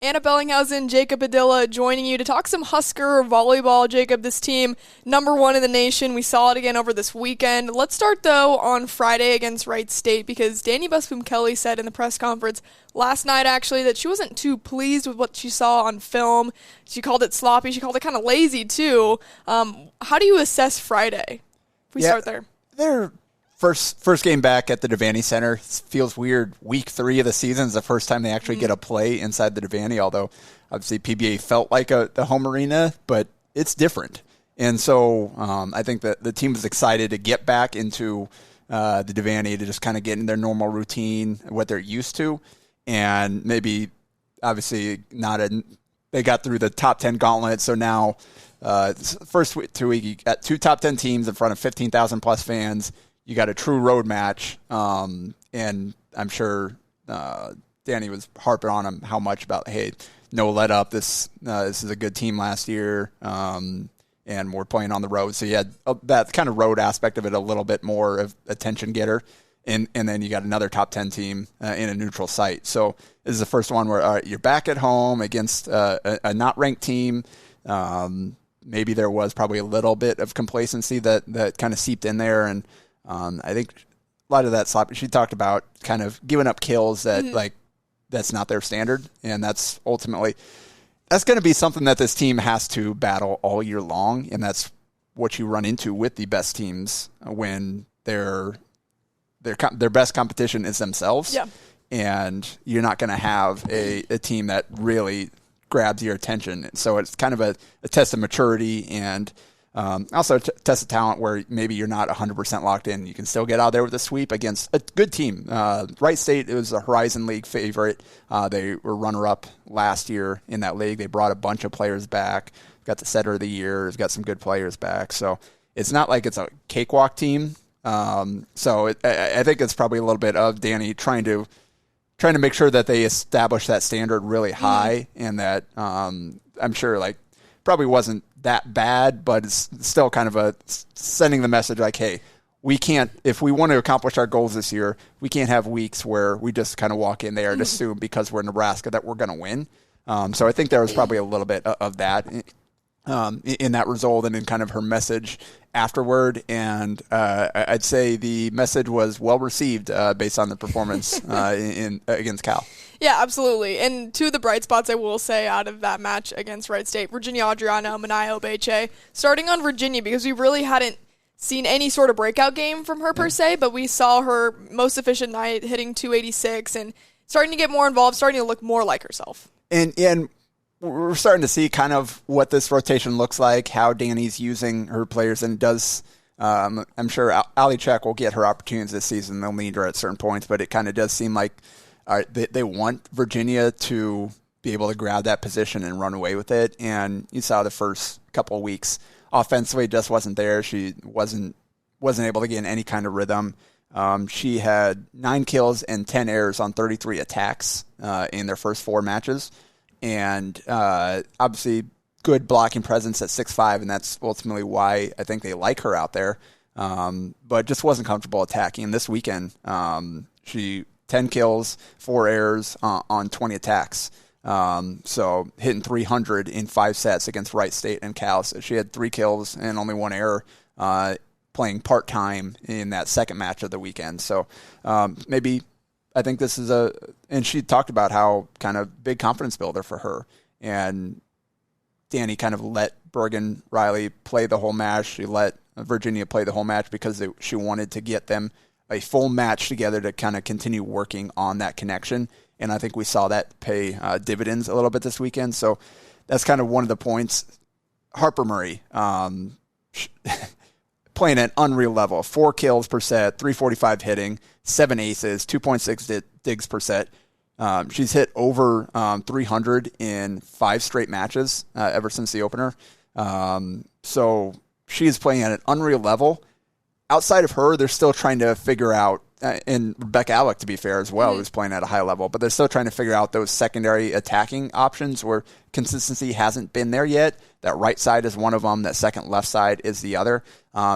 Bellinghausen and Jacob Padilla joining you to talk some Husker volleyball. Jacob, this team, #1 in the nation. We saw it again over this weekend. Let's start, though, on Friday against Wright State, because Danny Busboom-Kelly said in the press conference last night, actually, that she wasn't too pleased with what she saw on film. She called it sloppy. She called it kind of lazy, too. How do you assess Friday? If we start there. They're First game back at the Devaney Center. It feels weird. Week 3 of the season is the first time they actually get a play inside the Devaney, although obviously PBA felt like the home arena, but it's different. And so I think that the team was excited to get back into the Devaney, to just kind of get in their normal routine, what they're used to, and maybe obviously they got through the top 10 gauntlet, so now first 2 week, you got 2 top 10 teams in front of 15,000 plus fans. You got a true road match, and I'm sure Danny was harping on him how much about, hey, no let up. This is a good team last year, and we're playing on the road. So you had that kind of road aspect of it, a little bit more of attention getter, and then you got another top 10 team in a neutral site. So this is the first one where you're back at home against a not ranked team. Maybe there was probably a little bit of complacency that kind of seeped in there, and I think a lot of that sloppy. She talked about kind of giving up kills that that's not their standard, and that's ultimately going to be something that this team has to battle all year long, and that's what you run into with the best teams when their best competition is themselves. Yeah. And you're not going to have a team that really grabs your attention. So it's kind of a test of maturity, and also a test of talent where maybe you're not 100% locked in. You can still get out there with a sweep against a good team. Wright State, it was a Horizon League favorite. They were runner-up last year in that league. They brought a bunch of players back. Got the setter of the year. They've got some good players back. So it's not like it's a cakewalk team. So I think it's probably a little bit of Danny trying to make sure that they establish that standard really high, and that I'm sure probably wasn't that bad, but it's still kind of sending the message like, hey, we can't, if we want to accomplish our goals this year, we can't have weeks where we just kind of walk in there and assume because we're Nebraska that we're going to win. So I think there was probably a little bit of that in that result and in kind of her message afterward. And I'd say the message was well received based on the performance against Cal. Yeah, absolutely. And two of the bright spots I will say out of that match against Wright State, Virginia Adriano, Manaya Obeche. Starting on Virginia, because we really hadn't seen any sort of breakout game from her per se, but we saw her most efficient night hitting 286 and starting to get more involved, starting to look more like herself. And we're starting to see kind of what this rotation looks like, how Danny's using her players, and it does. I'm sure Ali Czech will get her opportunities this season. They'll need her at certain points, but it kind of does seem like they want Virginia to be able to grab that position and run away with it. And you saw the first couple of weeks offensively just wasn't there. She wasn't able to get in any kind of rhythm. She had 9 kills and 10 errors on 33 attacks in their first 4 matches. And obviously good blocking presence at 6'5", and that's ultimately why I think they like her out there. But just wasn't comfortable attacking. This weekend, she 10 kills, 4 errors on 20 attacks. So hitting 300 in 5 sets against Wright State and Cal. So she had 3 kills and only 1 error, playing part-time in that second match of the weekend. So maybe I think this is and she talked about how kind of big confidence builder for her. And Danny kind of let Bergen Riley play the whole match. She let Virginia play the whole match because she wanted to get them a full match together to kind of continue working on that connection. And I think we saw that pay dividends a little bit this weekend. So that's kind of one of the points. Harper Murray, playing at unreal level, 4 kills per set, 345 hitting, 7 aces, 2.6 digs per set. She's hit over 300 in 5 straight matches ever since the opener. So she's playing at an unreal level. Outside of her, they're still trying to figure out, and Rebecca Alec, to be fair, as well, who's playing at a high level, but they're still trying to figure out those secondary attacking options where consistency hasn't been there yet. That right side is one of them. That second left side is the other.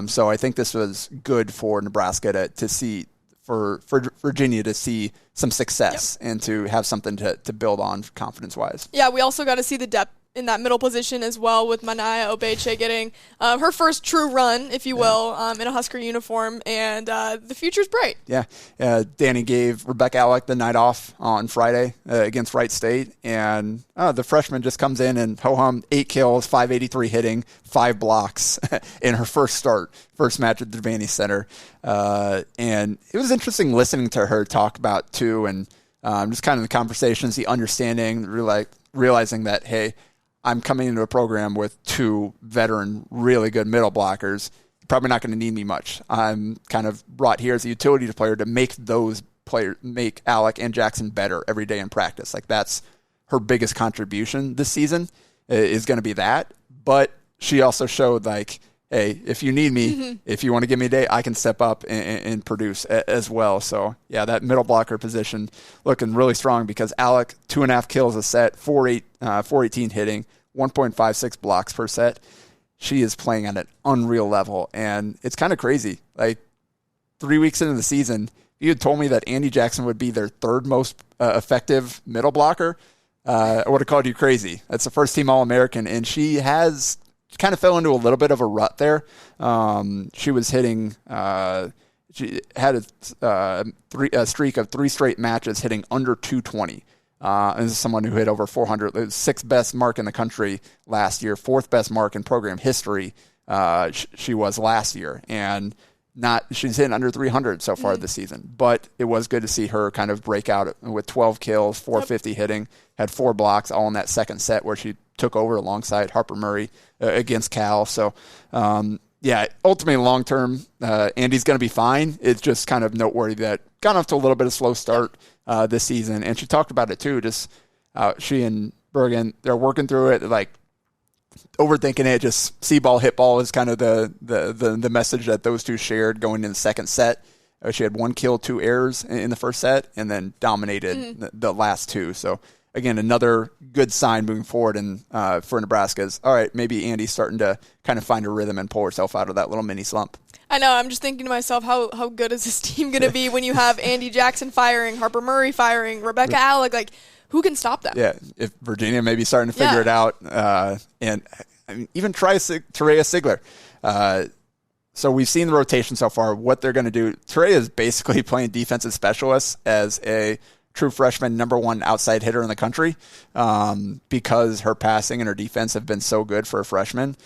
So I think this was good for Nebraska to see, for Virginia to see some success and to have something to build on confidence-wise. Yeah, we also got to see the depth in that middle position as well, with Manaya Obeche getting her first true run, if you will, in a Husker uniform, and the future's bright. Yeah, Danny gave Rebecca Alec the night off on Friday against Wright State, and the freshman just comes in and ho-hum, 8 kills, 583 hitting, 5 blocks in her first match at the Devaney Center. And it was interesting listening to her talk about, too, and just kind of the conversations, the understanding, realizing that, hey, I'm coming into a program with 2 veteran, really good middle blockers. You're probably not going to need me much. I'm kind of brought here as a utility player to make make Alec and Jackson better every day in practice. Like, that's her biggest contribution this season is going to be that. But she also showed, like, hey, if you need me, if you want to give me a day, I can step up and produce as well. So, yeah, that middle blocker position looking really strong because Alec, 2.5 kills a set, 418 hitting, 1.56 blocks per set. She is playing at an unreal level, and it's kind of crazy. Like, 3 weeks into the season, if you had told me that Andy Jackson would be their 3rd most effective middle blocker, I would have called you crazy. That's the first-team All-American, and she kind of fell into a little bit of a rut there. She was hitting she had a streak of 3 straight matches hitting under 220. This is someone who hit over 400. It was 6th best mark in the country last year, 4th best mark in program history. She was last year, and she's hitting under 300 so far this season. But it was good to see her kind of break out with 12 kills, 450 hitting, had 4 blocks, all in that second set where she took over alongside Harper Murray against Cal. So, ultimately long-term, Andy's going to be fine. It's just kind of noteworthy that got off to a little bit of a slow start this season. And she talked about it too, just she and Bergen, they're working through it, like overthinking it, just see ball, hit ball is kind of the message that those two shared going in the second set. She had 1 kill, 2 errors in the first set and then dominated the last 2. So, again, another good sign moving forward and for Nebraska is, all right, maybe Andy's starting to kind of find a rhythm and pull herself out of that little mini slump. I know. I'm just thinking to myself, how good is this team going to be when you have Andy Jackson firing, Harper Murray firing, Rebecca Alec? Like, who can stop them? Yeah, if Virginia may be starting to figure it out. And I mean, even Terea Sigler. So we've seen the rotation so far, what they're going to do. Terea is basically playing defensive specialist as a true freshman number 1 outside hitter in the country because her passing and her defense have been so good for a freshman.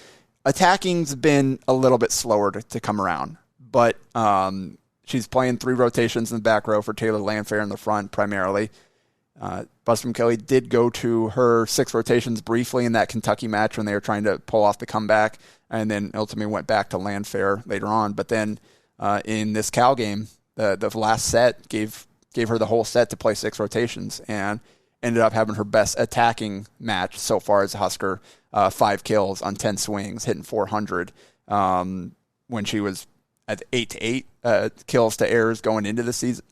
Attacking's been a little bit slower to come around, but she's playing 3 rotations in the back row for Taylor Landfair in the front primarily. Busby Kelly did go to her 6 rotations briefly in that Kentucky match when they were trying to pull off the comeback, and then ultimately went back to Landfair later on. But then in this Cal game, the last set gave her the whole set to play 6 rotations and ended up having her best attacking match so far as a Husker, 5 kills on 10 swings, hitting 400 when she was at 8-8 kills to errors going into the season,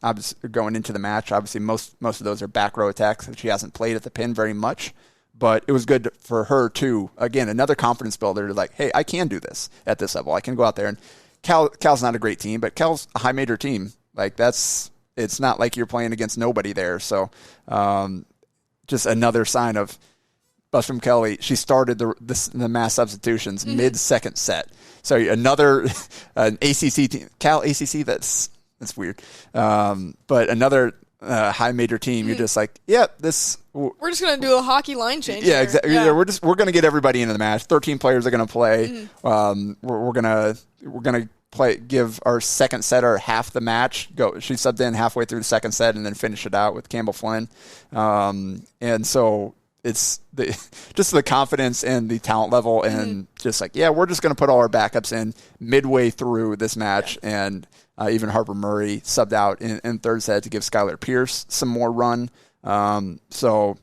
going into the match. Obviously, most of those are back row attacks. She hasn't played at the pin very much, but it was good for her too. Again, another confidence builder to like, hey, I can do this at this level. I can go out there and Cal's not a great team, but Cal's a high major team. Like it's not like you're playing against nobody there. So just another sign of Busby Kelly. She started the mass substitutions mid-second set. So another an ACC team, Cal ACC. That's weird. But another high major team. You're just like, yeah, this. We're just gonna do a hockey line change. Yeah, exactly. Yeah. We're gonna get everybody into the match. 13 players are gonna play. We're gonna play. Give our second setter half the match. She subbed in halfway through the second set and then finish it out with Campbell Flynn. And so. It's just the confidence and the talent level and just like, yeah, we're just going to put all our backups in midway through this match. And even Harper Murray subbed out in third set to give Skylar Pierce some more run. So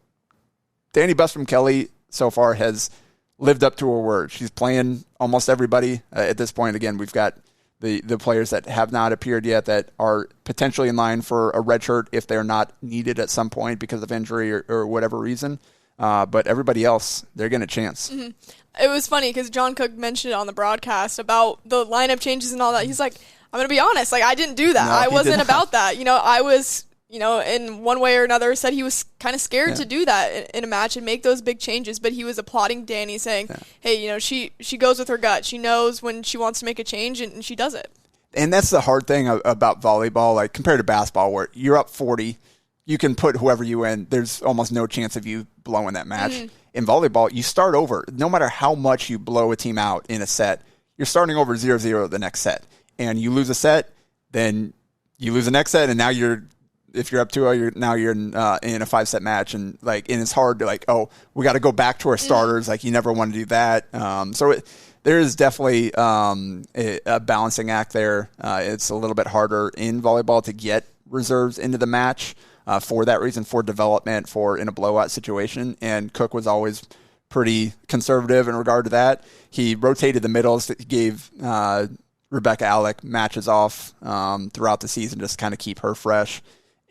Danny Busby Kelly so far has lived up to her word. She's playing almost everybody at this point. Again, we've got the players that have not appeared yet that are potentially in line for a red shirt if they're not needed at some point because of injury or whatever reason. But everybody else, they're getting a chance. It was funny because John Cook mentioned it on the broadcast about the lineup changes and all that. He's like, I'm going to be honest. Like, I didn't do that. I wasn't about that. You know, I was in one way or another said he was kind of scared to do that in a match and make those big changes, but he was applauding Danny, saying, hey, she goes with her gut. She knows when she wants to make a change, and she does it. And that's the hard thing about volleyball, like compared to basketball, where you're up 40, you can put whoever you in. There's almost no chance of you blowing that match. Mm-hmm. In volleyball, you start over. No matter how much you blow a team out in a set, you're starting over 0-0 the next set. And you lose a set, then you lose the next set, and now if you're up 2-0, you're in a 5-set match, and it's hard to we got to go back to our starters. You never want to do that. There is definitely a balancing act there. It's a little bit harder in volleyball to get reserves into the match for that reason, for development, for in a blowout situation. And Cook was always pretty conservative in regard to that. He rotated the middles. He gave Rebecca Alec matches off throughout the season just to kind of keep her fresh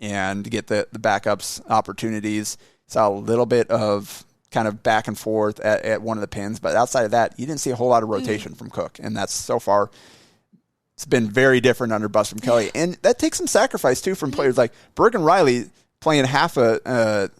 and get the backups opportunities. Saw a little bit of kind of back and forth at one of the pins, but outside of that, you didn't see a whole lot of rotation from Cook, and that's so far it's been very different under Bus from Kelly, and that takes some sacrifice too from players like Bergen Riley playing half a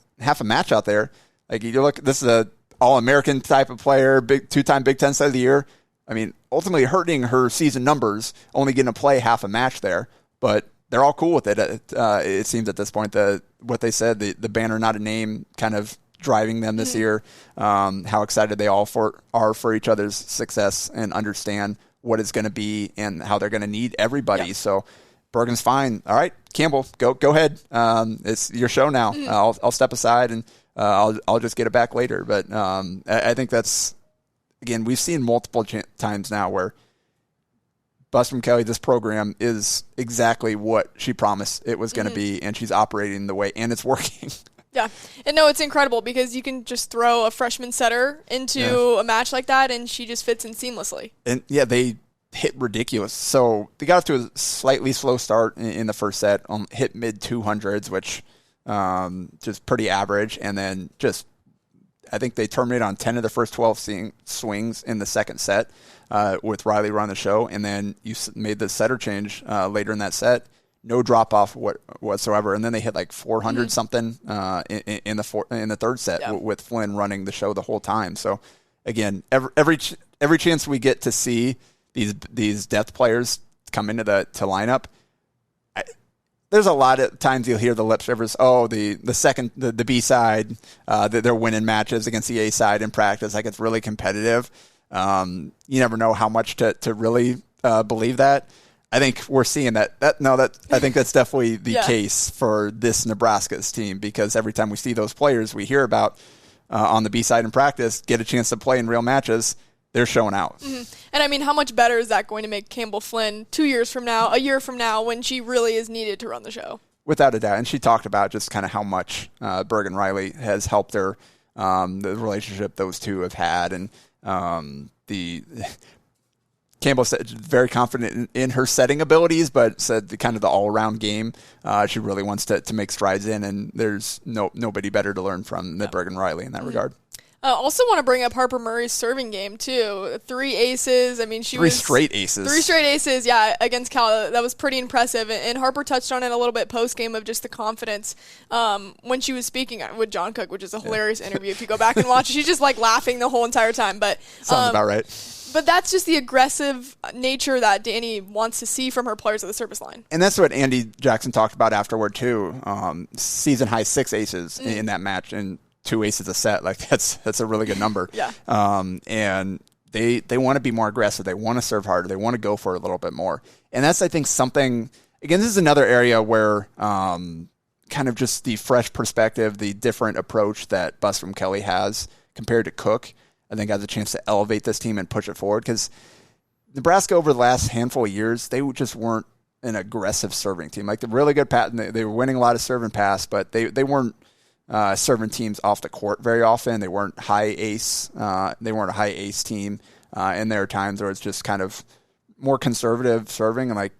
match out there. You look, this is a All-American type of player, two-time Big Ten Side of the Year. I mean, ultimately hurting her season numbers, only getting to play half a match there, but they're all cool with it. It seems at this point, what they said, the banner, not a name, kind of driving them this year, how excited they all are for each other's success and understand what it's going to be and how they're going to need everybody. Yeah. So Bergen's fine. All right, Campbell, go ahead. It's your show now. I'll step aside and I'll just get it back later. But I think that's, again, we've seen multiple times now where Bus from Kelly, this program is exactly what she promised it was going to be, and she's operating the way, and it's working. Yeah. And no, it's incredible because you can just throw a freshman setter into a match like that, and she just fits in seamlessly. And they hit ridiculous. So they got off to a slightly slow start in the first set, hit mid-200s, which just pretty average, and then I think they terminated on 10 of the first 12 swings in the second set with Riley running the show, and then you made the setter change later in that set. No drop off whatsoever, and then they hit 400 something in the third set with Flynn running the show the whole time. So again, every chance we get to see these depth players come into the lineup, there's a lot of times you'll hear the lip service. Oh, the B side, they're winning matches against the A side in practice. It's really competitive. You never know how much to really believe that. I think we're seeing that. I think that's definitely the case for this Nebraska's team, because every time we see those players we hear about on the B side in practice get a chance to play in real matches, they're showing out. Mm-hmm. And I mean, how much better is that going to make Campbell Flynn 2 years from now, a year from now, when she really is needed to run the show? Without a doubt. And she talked about just kind of how much Bergen Riley has helped her, the relationship those two have had, and Campbell said very confident in her setting abilities, but said the all-around game she really wants to make strides in, and there's nobody better to learn from than Bergen Riley in that regard. Also want to bring up Harper Murray's serving game, too. 3 aces. I mean, Three straight aces, against Cal. That was pretty impressive. And Harper touched on it a little bit post-game of just the confidence when she was speaking with John Cook, which is a hilarious interview. If you go back and watch it, she's just laughing the whole entire time. But sounds about right. But that's just the aggressive nature that Danny wants to see from her players at the service line. And that's what Andy Jackson talked about afterward, too. Season-high 6 aces in that match, and 2 aces a set. That's a really good number. Yeah. And they want to be more aggressive. They want to serve harder. They want to go for a little bit more. And that's, I think, something, again, this is another area where kind of just the fresh perspective, the different approach that Bus from Kelly has compared to Cook, I think has a chance to elevate this team and push it forward, because Nebraska over the last handful of years, they just weren't an aggressive serving team. They're really good they were winning a lot of serve and pass, but they weren't serving teams off the court very often. They weren't high ace. They weren't a high ace team. And there are times where it's just kind of more conservative serving, and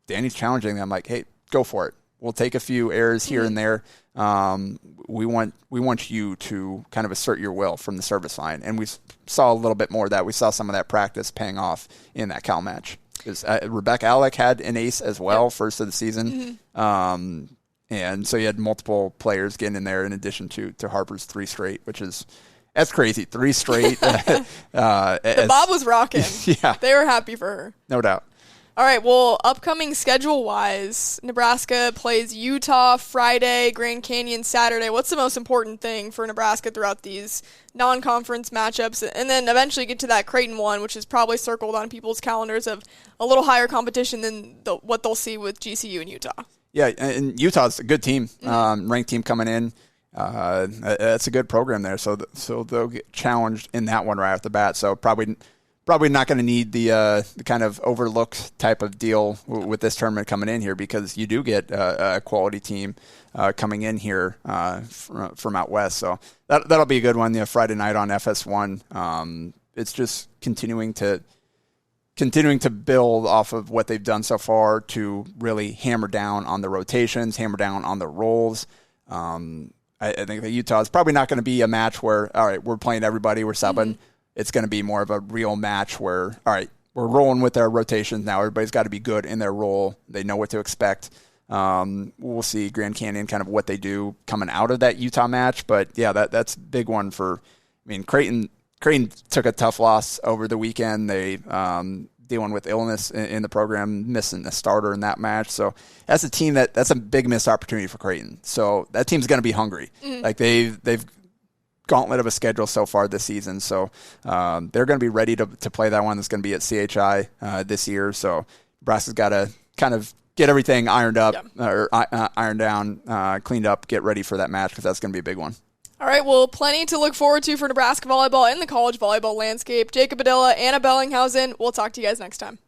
Danny's challenging them, hey, go for it. We'll take a few errors here and there. We want you to kind of assert your will from the service line, and we saw a little bit more of that. We saw some of that practice paying off in that Cal match. Rebecca Alec had an ace as well, first of the season. And so you had multiple players getting in there in addition to Harper's 3 straight, that's crazy. 3 straight. The Bob was rocking. Yeah. They were happy for her. No doubt. All right, well, upcoming schedule-wise, Nebraska plays Utah Friday, Grand Canyon Saturday. What's the most important thing for Nebraska throughout these non-conference matchups? And then eventually get to that Creighton one, which is probably circled on people's calendars of a little higher competition than what they'll see with GCU and Utah. Yeah, and Utah's a good team, ranked team coming in. That's a good program there, so they'll get challenged in that one right off the bat. So probably not going to need the kind of overlooked type of deal with this tournament coming in here, because you do get a quality team coming in here from out west. So that'll be a good one. Friday night on FS1. It's just continuing to build off of what they've done so far to really hammer down on the rotations, hammer down on the roles. I think that Utah is probably not going to be a match where, all right, we're playing everybody, we're subbing. Mm-hmm. It's going to be more of a real match where, all right, we're rolling with our rotations now. Everybody's got to be good in their role. They know what to expect. We'll see Grand Canyon kind of what they do coming out of that Utah match. But, yeah, that's a big one for – I mean, Creighton took a tough loss over the weekend. They dealing with illness in the program, missing a starter in that match. So that's a team that's a big missed opportunity for Creighton. So that team's going to be hungry. Mm-hmm. Like they've gauntlet of a schedule so far this season. So they're going to be ready to play that one that's going to be at CHI this year. So Nebraska's got to kind of get everything ironed up or ironed down, cleaned up, get ready for that match, because that's going to be a big one. All right, well, plenty to look forward to for Nebraska volleyball in the college volleyball landscape. Jacob Padilla, Anna Bellinghausen. We'll talk to you guys next time.